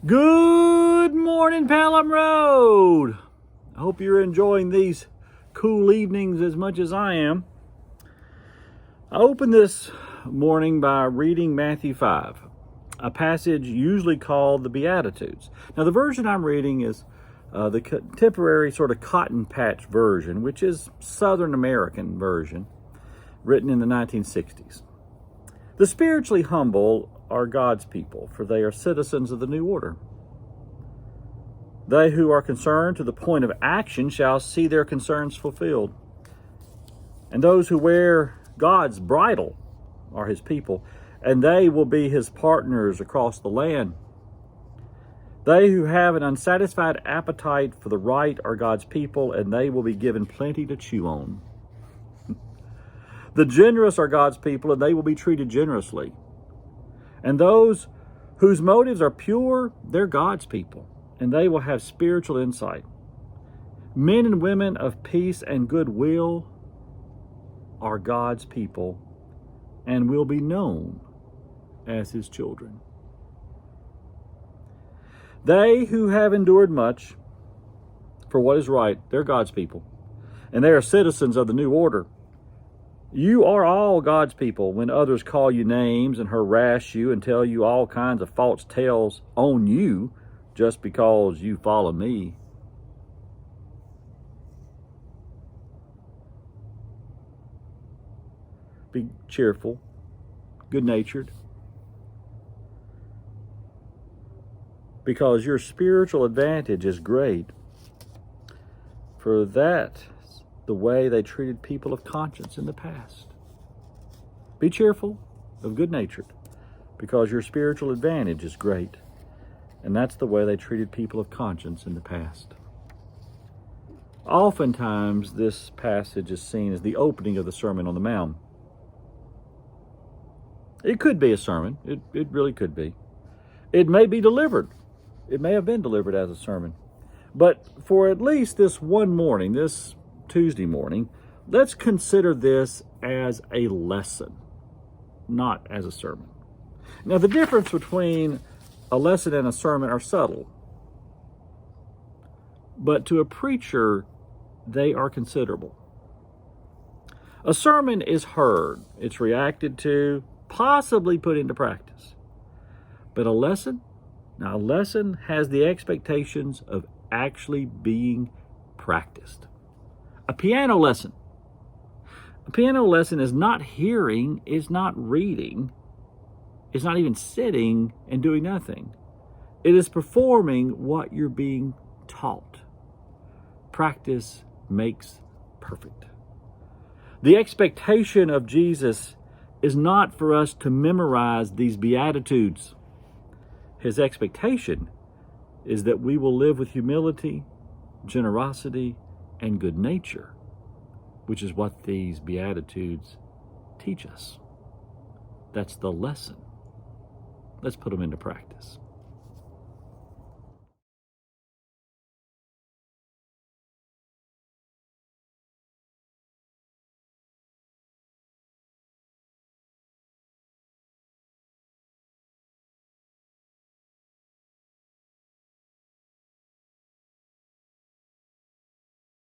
Good morning, Pelham Road. I hope you're enjoying these cool evenings as much as I am. I opened this morning by reading Matthew 5, a passage usually called the Beatitudes. Now, the version I'm reading is the contemporary sort of cotton patch version, which is Southern American version, written in the 1960s. The spiritually humble are God's people, for they are citizens of the new order. They who are concerned to the point of action shall see their concerns fulfilled. And those who wear God's bridle are his people, and they will be his partners across the land. They who have an unsatisfied appetite for the right are God's people, and they will be given plenty to chew on. The generous are God's people, and they will be treated generously. And those whose motives are pure, they're God's people, and they will have spiritual insight. Men and women of peace and goodwill are God's people and will be known as his children. They who have endured much for what is right, they're God's people, and they are citizens of the new order. You are all God's people when others call you names and harass you and tell you all kinds of false tales on you just because you follow me. Be cheerful, good-natured, because your spiritual advantage is great. For that the way they treated people of conscience in the past. Be cheerful, of good-natured, because your spiritual advantage is great. And that's the way they treated people of conscience in the past. Oftentimes, this passage is seen as the opening of the Sermon on the Mount. It could be a sermon. It really could be. It may be delivered. It may have been delivered as a sermon. But for at least this one morning, this Tuesday morning, let's consider this as a lesson, not as a sermon. Now, the difference between a lesson and a sermon are subtle, but to a preacher, they are considerable. A sermon is heard, it's reacted to, possibly put into practice. But a lesson has the expectations of actually being practiced. A piano lesson is not hearing, is not reading, it's not even sitting and doing nothing. It is performing what you're being taught. Practice makes perfect. The expectation of Jesus is not for us to memorize these Beatitudes. His expectation is that we will live with humility, generosity, and good nature, which is what these Beatitudes teach us. That's the lesson. Let's put them into practice.